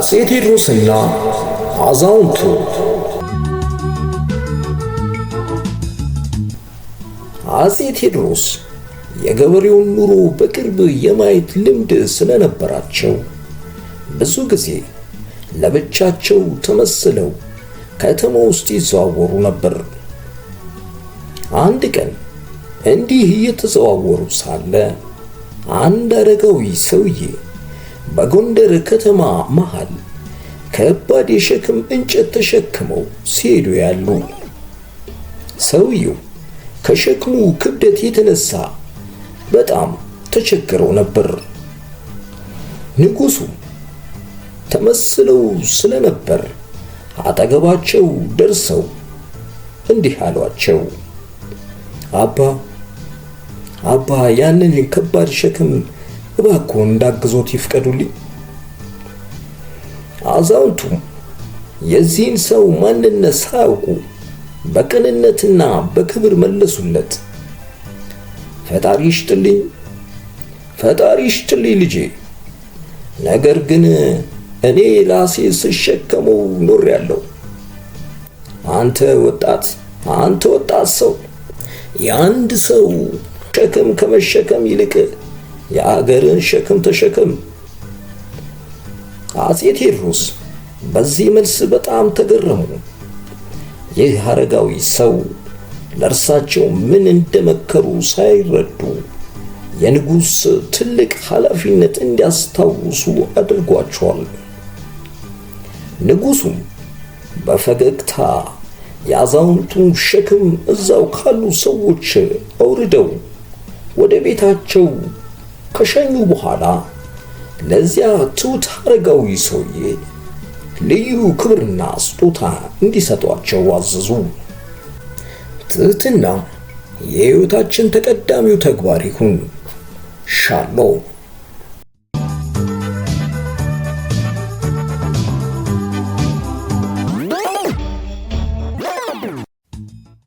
አፄ ቴዎድሮስና አዛውንቱ። አፄ ቴዎድሮስ የገበሬውን ኑሮ በቅርብ የማየት ልምድ ስለነበራቸው ብዙ ጊዜ ለብቻቸው ተመስለው ከተማ ውስጥ ይዘዋወሩ ነበር። አንድ ቀን እንዲህ እየተዘዋወሩ ሳለ አንድ አረጋዊ ሰውዬ በጎንደር ከተማ መሃል ከባድ የሸክም እንጨት ተሸክመው ሲሄዱ ያሉ። ሰውየው ከሸክሙ ክብደት የተነሳ በጣም ተቸግረው ነበር። ንጉሡ ተመስለው ስለነበር አጠገባቸው ደርሰው እንዲህ አሏቸው፣ አባ ያንን ከባድ ሸክም እባክዎ እንዳግዞት ይፍቀዱልኝ። አዛውንቱም የዚህን ሰው ማንነት ሳያውቁ በቅንነትና በክብር መለሱለት፣ ፈጣሪ ይስጥልኝ ልጄ፣ ነገር ግን እኔ ራሴ ስሸከመው ኖሬያለሁ። አንተ ወጣት ሰው የአንድ ሰው ሸክም ከመሸከም ይልቅ የአገርን ሸክም ተሸከም። አፄ ቴዎድሮስ በዚህ መልስ በጣም ተገረሙ። ይህ አረጋዊ ሰው ለእርሳቸው ምን እንደመከሩ ሳይረዱ የንጉሥ ትልቅ ኃላፊነት እንዲያስታውሱ አድርጓቸዋል። ንጉሡም በፈገግታ የአዛውንቱን ሸክም እዛው ካሉ ሰዎች አውርደው ወደ ቤታቸው ከሸኙ በኋላ ለዚያ ትሑት አረጋዊ ሰውዬ ልዩ ክብርና ስጦታ እንዲሰጧቸው አዘዙ። ትሕትና የሕይወታችን ተቀዳሚው ተግባር ይሁን። ሻሎም።